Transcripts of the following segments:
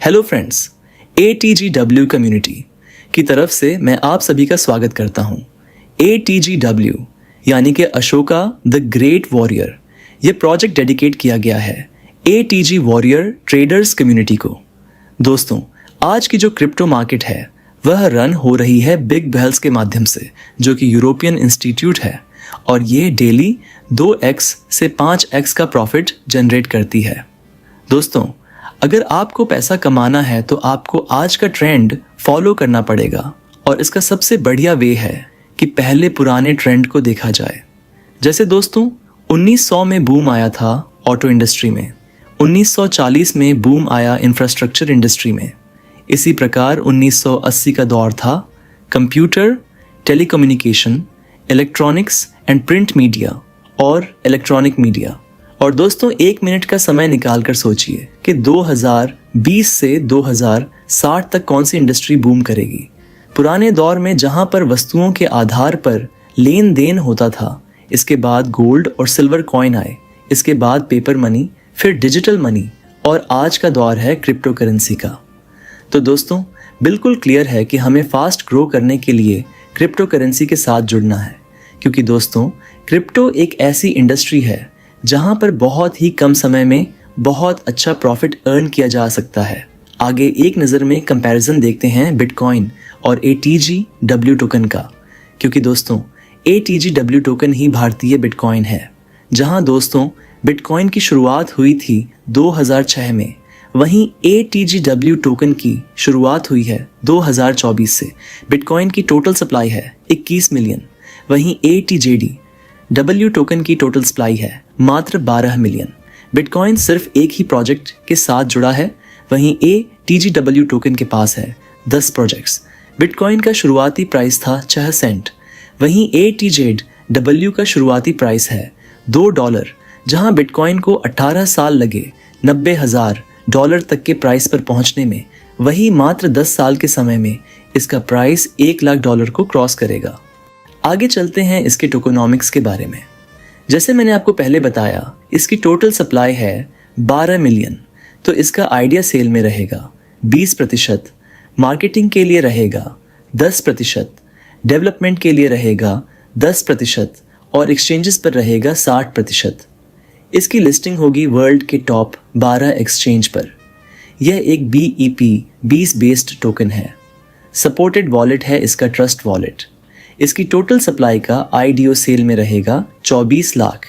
Hello friends, ATGW community की तरफ से मैं आप सभी का स्वागत करता हूं। ATGW यानी कि अशोका द ग्रेट वॉरियर, ये प्रोजेक्ट डेडिकेट किया गया है ATG वॉरियर ट्रेडर्स कम्युनिटी को। दोस्तों, आज की जो क्रिप्टो मार्केट है वह रन हो रही है बिग बेल्स के माध्यम से, जो कि यूरोपियन इंस्टीट्यूट है, और ये डेली 2x से 5x का प्रॉफिट जनरेट करती है। दोस्तों, अगर आपको पैसा कमाना है तो आपको आज का ट्रेंड फॉलो करना पड़ेगा, और इसका सबसे बढ़िया वे है कि पहले पुराने ट्रेंड को देखा जाए। जैसे दोस्तों, 1900 में बूम आया था ऑटो इंडस्ट्री में, 1940 में बूम आया इंफ्रास्ट्रक्चर इंडस्ट्री में। इसी प्रकार 1980 का दौर था computer, telecommunication, electronics and print media और इलेक्ट्रॉनिक मीडिया। और दोस्तों, 1 मिनट का समय निकाल कर सोचिए कि 2020 से 2060 तक कौन सी इंडस्ट्री बूम करेगी। पुराने दौर में जहां पर वस्तुओं के आधार पर लेन देन होता था, इसके बाद गोल्ड और सिल्वर कॉइन आए, इसके बाद पेपर मनी, फिर डिजिटल मनी, और आज का दौर है क्रिप्टो करेंसी का। तो दोस्तों, बिल्कुल क्लियर है कि हमें फास्ट ग्रो करने के लिए क्रिप्टो करेंसी के साथ जुड़ना है, क्योंकि दोस्तों, क्रिप्टो एक ऐसी इंडस्ट्री है जहां पर बहुत ही कम समय में बहुत अच्छा प्रॉफिट अर्न किया जा सकता है। आगे एक नज़र में कंपैरिजन देखते हैं बिटकॉइन और ATGW टोकन का, क्योंकि दोस्तों, ATGW टोकन ही भारतीय बिटकॉइन है। जहां दोस्तों बिटकॉइन की शुरुआत हुई थी 2006 में, वहीं ATGW टोकन की शुरुआत हुई है 2024 से। बिटकॉइन की टोटल सप्लाई है 21 मिलियन, वहीं ATGW टोकन की टोटल सप्लाई है मात्र 12 मिलियन। बिटकॉइन सिर्फ एक ही प्रोजेक्ट के साथ जुड़ा है, वहीं ATGW टोकन के पास है 10 प्रोजेक्ट्स। बिटकॉइन का शुरुआती प्राइस था 6 सेंट, वहीं ATGW का शुरुआती प्राइस है $2। जहां बिटकॉइन को 18 साल लगे $90,000 तक के प्राइस पर पहुंचने में, वही मात्र 10 साल के समय में इसका प्राइस $1,00,000 को क्रॉस करेगा। आगे चलते हैं इसके टोकोनॉमिक्स के बारे में। जैसे मैंने आपको पहले बताया, इसकी टोटल सप्लाई है 12 मिलियन, तो इसका आइडिया सेल में रहेगा 20%, मार्केटिंग के लिए रहेगा 10%, डेवलपमेंट के लिए रहेगा 10% और एक्सचेंजेस पर रहेगा 60%। इसकी लिस्टिंग होगी वर्ल्ड के टॉप 12 एक्सचेंज पर। यह एक BEP 20 बेस्ड टोकन है। सपोर्टेड वॉलेट है इसका ट्रस्ट वॉलेट। इसकी टोटल सप्लाई का IDO सेल में रहेगा 24 लाख।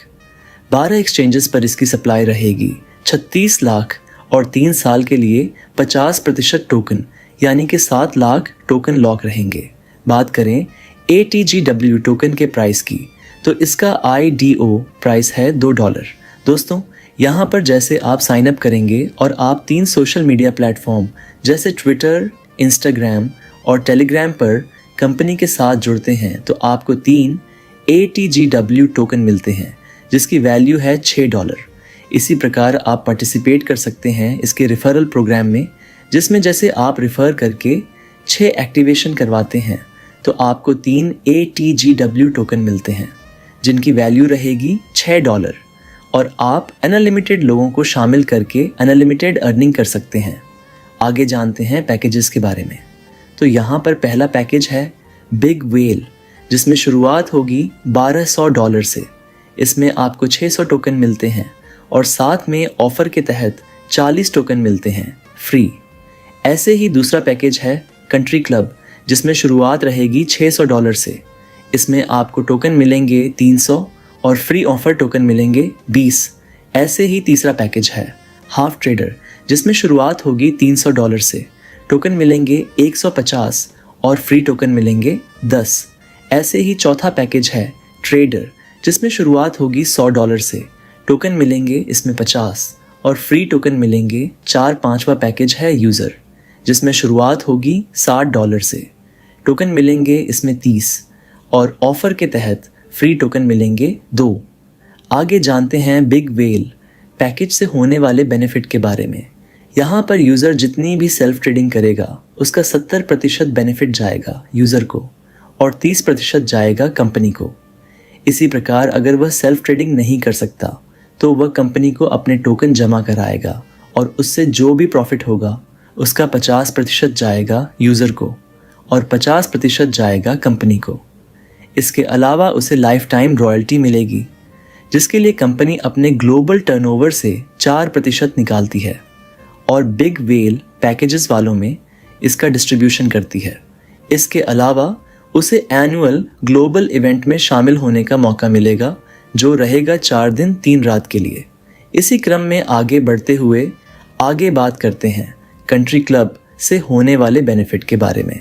12 एक्सचेंजेस पर इसकी सप्लाई रहेगी 36 लाख और 3 साल के लिए 50% टोकन यानी कि 7 लाख टोकन लॉक रहेंगे। बात करें ATGW टोकन के प्राइस की, तो इसका IDO प्राइस है $2। दोस्तों, यहाँ पर जैसे आप साइन अप करेंगे और आप 3 सोशल मीडिया प्लेटफॉर्म जैसे ट्विटर, इंस्टाग्राम और टेलीग्राम पर कंपनी के साथ जुड़ते हैं, तो आपको 3 ATGW टोकन मिलते हैं, जिसकी वैल्यू है $6। इसी प्रकार आप पार्टिसिपेट कर सकते हैं इसके रेफरल प्रोग्राम में, जिसमें जैसे आप रेफर करके 6 एक्टिवेशन करवाते हैं तो आपको 3 ATGW टोकन मिलते हैं, जिनकी वैल्यू रहेगी $6, और आप अनलिमिटेड लोगों को शामिल करके अनलिमिटेड अर्निंग कर सकते हैं। आगे जानते हैं पैकेजेस के बारे में। तो यहाँ पर पहला पैकेज है बिग वेल, जिसमें शुरुआत होगी $1200 से। इसमें आपको 600 टोकन मिलते हैं और साथ में ऑफर के तहत 40 टोकन मिलते हैं फ्री। ऐसे ही दूसरा पैकेज है कंट्री क्लब, जिसमें शुरुआत रहेगी $600 से। इसमें आपको टोकन मिलेंगे 300 और फ्री ऑफर टोकन मिलेंगे 20। ऐसे ही तीसरा पैकेज है हाफ ट्रेडर, जिसमें शुरुआत होगी $300 से। टोकन मिलेंगे 150 और फ्री टोकन मिलेंगे 10। ऐसे ही चौथा पैकेज है ट्रेडर, जिसमें शुरुआत होगी $100 से। टोकन मिलेंगे इसमें 50 और फ्री टोकन मिलेंगे 4। पांचवा पैकेज है यूज़र, जिसमें शुरुआत होगी $60 से। टोकन मिलेंगे इसमें 30 और ऑफर के तहत फ्री टोकन मिलेंगे 2। आगे जानते हैं बिग वेल पैकेज से होने वाले बेनिफिट के बारे में। यहाँ पर यूज़र जितनी भी सेल्फ ट्रेडिंग करेगा, उसका 70% बेनिफिट जाएगा यूज़र को और 30% जाएगा कंपनी को। इसी प्रकार अगर वह सेल्फ ट्रेडिंग नहीं कर सकता तो वह कंपनी को अपने टोकन जमा कराएगा और उससे जो भी प्रॉफिट होगा उसका 50% जाएगा यूज़र को और 50% जाएगा कंपनी को। इसके अलावा उसे लाइफ टाइम रॉयल्टी मिलेगी, जिसके लिए कंपनी अपने ग्लोबल टर्नओवर से 4% निकालती है और बिग वेल पैकेजेस वालों में इसका डिस्ट्रीब्यूशन करती है। इसके अलावा उसे एनुअल ग्लोबल इवेंट में शामिल होने का मौका मिलेगा, जो रहेगा 4 दिन 3 रात के लिए। इसी क्रम में आगे बढ़ते हुए आगे बात करते हैं कंट्री क्लब से होने वाले बेनिफिट के बारे में।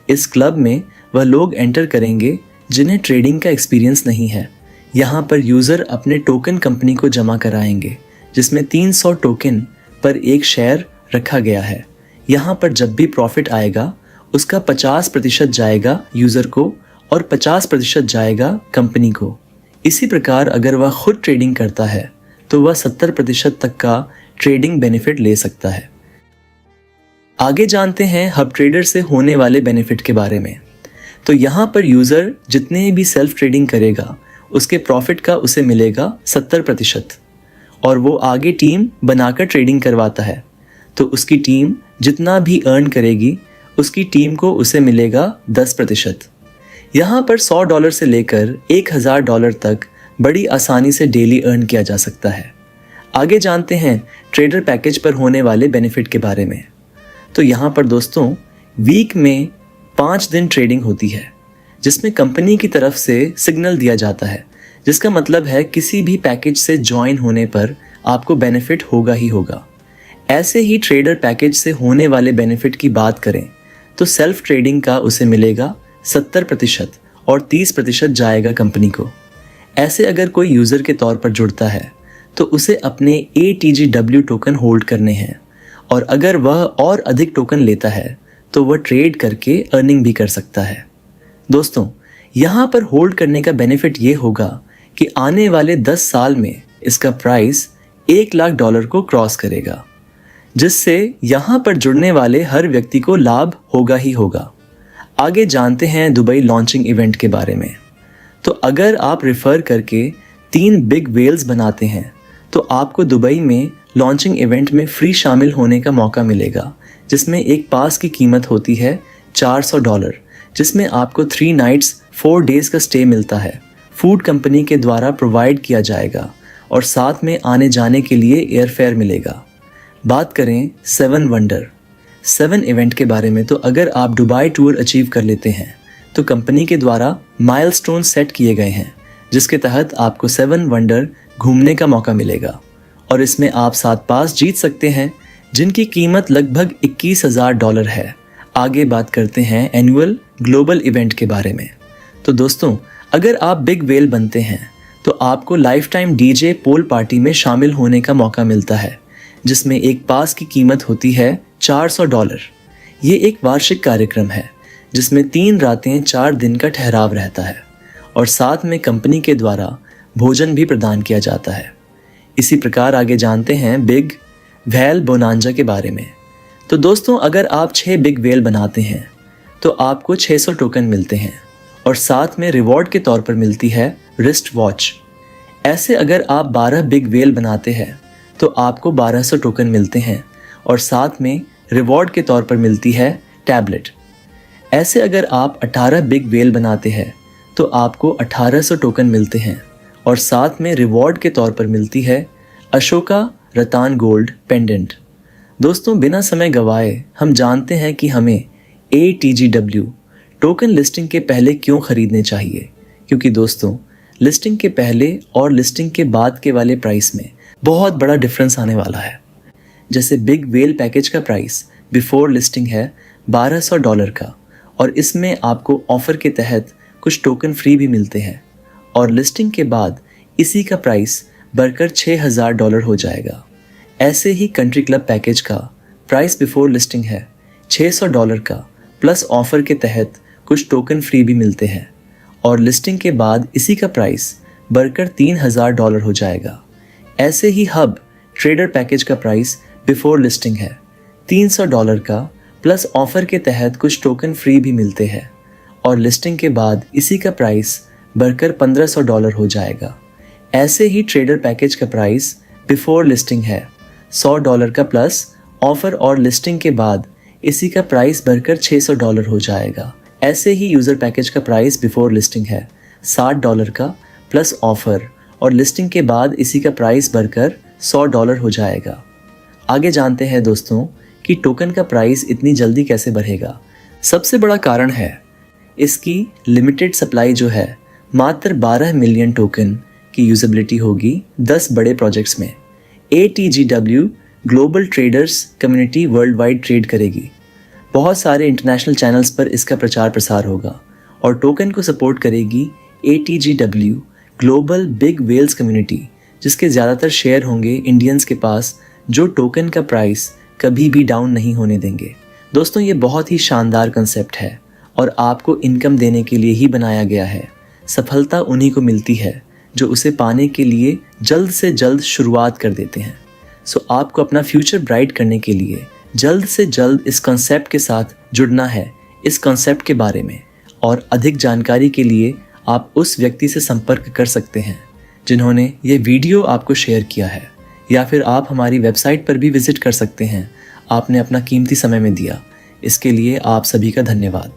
इस क्लब में वह लोग एंटर करेंगे जिन्हें ट्रेडिंग का एक्सपीरियंस नहीं है। यहाँ पर यूज़र अपने टोकन कंपनी को जमा कराएंगे, जिसमें 300 टोकन पर एक शेयर रखा गया है। यहाँ पर जब भी प्रॉफिट आएगा उसका 50% जाएगा यूज़र को और 50% जाएगा कंपनी को। इसी प्रकार अगर वह खुद ट्रेडिंग करता है तो वह 70% तक का ट्रेडिंग बेनिफिट ले सकता है। आगे जानते हैं हब ट्रेडर से होने वाले बेनिफिट के बारे में। तो यहाँ पर यूज़र जितने भी सेल्फ ट्रेडिंग करेगा उसके प्रॉफिट का उसे मिलेगा 70% और वो आगे टीम बनाकर ट्रेडिंग करवाता है तो उसकी टीम जितना भी अर्न करेगी उसकी टीम को उसे मिलेगा 10%। यहाँ पर $100 से लेकर $1000 तक बड़ी आसानी से डेली अर्न किया जा सकता है। आगे जानते हैं ट्रेडर पैकेज पर होने वाले बेनिफिट के बारे में। तो यहाँ पर दोस्तों वीक में 5 दिन ट्रेडिंग होती है, जिसमें कंपनी की तरफ से सिग्नल दिया जाता है, जिसका मतलब है किसी भी पैकेज से ज्वाइन होने पर आपको बेनिफिट होगा ही होगा। ऐसे ही ट्रेडर पैकेज से होने वाले बेनिफिट की बात करें तो सेल्फ ट्रेडिंग का उसे मिलेगा 70% और 30% जाएगा कंपनी को। ऐसे अगर कोई यूज़र के तौर पर जुड़ता है तो उसे अपने ATGW टोकन होल्ड करने हैं और अगर वह और अधिक टोकन लेता है तो वह ट्रेड करके अर्निंग भी कर सकता है। दोस्तों यहाँ पर होल्ड करने का बेनिफिट ये होगा कि आने वाले 10 साल में इसका प्राइस $1 लाख को क्रॉस करेगा, जिससे यहाँ पर जुड़ने वाले हर व्यक्ति को लाभ होगा ही होगा। आगे जानते हैं दुबई लॉन्चिंग इवेंट के बारे में। तो अगर आप रेफर करके 3 बिग वेल्स बनाते हैं तो आपको दुबई में लॉन्चिंग इवेंट में फ्री शामिल होने का मौका मिलेगा, जिसमें एक पास की कीमत होती है $400, जिसमें आपको 3 नाइट्स 4 डेज का स्टे मिलता है। फूड कंपनी के द्वारा प्रोवाइड किया जाएगा और साथ में आने जाने के लिए एयरफेयर मिलेगा। बात करें 7 इवेंट के बारे में, तो अगर आप दुबई टूर अचीव कर लेते हैं तो कंपनी के द्वारा माइलस्टोन सेट किए गए हैं, जिसके तहत आपको 7 वंडर घूमने का मौका मिलेगा और इसमें आप 7 पास जीत सकते हैं, जिनकी कीमत लगभग $21,000 है। आगे बात करते हैं एनुअल ग्लोबल इवेंट के बारे में। तो दोस्तों अगर आप बिग वेल बनते हैं तो आपको लाइफ टाइम DJ पोल पार्टी में शामिल होने का मौका मिलता है, जिसमें एक पास की कीमत होती है $400। ये एक वार्षिक कार्यक्रम है जिसमें 3 रातें 4 दिन का ठहराव रहता है और साथ में कंपनी के द्वारा भोजन भी प्रदान किया जाता है। इसी प्रकार आगे जानते हैं बिग वेल बोनांजा के बारे में। तो दोस्तों अगर आप 6 बिग वेल बनाते हैं तो आपको 600 टोकन मिलते हैं और साथ में रिवॉर्ड के तौर पर मिलती है रिस्ट वॉच। ऐसे अगर आप 12 बिग वेल बनाते हैं तो आपको 1200 टोकन मिलते हैं और साथ में रिवॉर्ड के तौर पर मिलती है टैबलेट। ऐसे अगर आप 18 बिग वेल बनाते हैं तो आपको 1800 टोकन मिलते हैं और साथ में रिवॉर्ड के तौर पर मिलती है अशोका रतान गोल्ड पेंडेंट। दोस्तों बिना समय गवाए हम जानते हैं कि हमें ATGW टोकन लिस्टिंग के पहले क्यों खरीदने चाहिए, क्योंकि दोस्तों लिस्टिंग के पहले और लिस्टिंग के बाद के वाले प्राइस में बहुत बड़ा डिफरेंस आने वाला है। जैसे बिग वेल पैकेज का प्राइस बिफोर लिस्टिंग है $1200 का और इसमें आपको ऑफर के तहत कुछ टोकन फ्री भी मिलते हैं और लिस्टिंग के बाद इसी का प्राइस बढ़कर $6000 हो जाएगा। ऐसे ही कंट्री क्लब पैकेज का प्राइस बिफोर लिस्टिंग है $600 का प्लस ऑफर के तहत कुछ टोकन फ्री भी मिलते हैं और लिस्टिंग के बाद इसी का प्राइस बढ़कर $3000 हो जाएगा। ऐसे ही हब ट्रेडर पैकेज का प्राइस बिफोर लिस्टिंग है $300 का प्लस ऑफर के तहत कुछ टोकन फ्री भी मिलते हैं और लिस्टिंग के बाद इसी का प्राइस बढ़कर $1500 हो जाएगा। ऐसे ही ट्रेडर पैकेज का प्राइस बिफोर लिस्टिंग है $100 का प्लस ऑफर और लिस्टिंग के बाद इसी का प्राइस बढ़कर $600 हो जाएगा। ऐसे ही यूज़र पैकेज का प्राइस बिफोर लिस्टिंग है $60 का, प्लस ऑफर और लिस्टिंग के बाद इसी का प्राइस बढ़कर $100 हो जाएगा। आगे जानते हैं दोस्तों कि टोकन का प्राइस इतनी जल्दी कैसे बढ़ेगा। सबसे बड़ा कारण है इसकी लिमिटेड सप्लाई जो है। मात्र 12 मिलियन टोकन की यूजेबिलिटी होगी 10 बड़े प्रोजेक्ट्स में। ATGW global traders community world wide trade करेगी। बहुत सारे इंटरनेशनल चैनल्स पर इसका प्रचार प्रसार होगा और टोकन को सपोर्ट करेगी ATGW global big whales community, जिसके ज़्यादातर शेयर होंगे इंडियंस के पास, जो टोकन का प्राइस कभी भी डाउन नहीं होने देंगे। दोस्तों, ये बहुत ही शानदार कंसेप्ट है और आपको इनकम देने के लिए ही बनाया गया है। सफलता उन्हीं को मिलती है जो उसे पाने के लिए जल्द से जल्द शुरुआत कर देते हैं। सो आपको अपना फ्यूचर ब्राइट करने के लिए जल्द से जल्द इस कॉन्सेप्ट के साथ जुड़ना है। इस कॉन्सेप्ट के बारे में और अधिक जानकारी के लिए आप उस व्यक्ति से संपर्क कर सकते हैं जिन्होंने ये वीडियो आपको शेयर किया है, या फिर आप हमारी वेबसाइट पर भी विजिट कर सकते हैं। आपने अपना कीमती समय में दिया, इसके लिए आप सभी का धन्यवाद।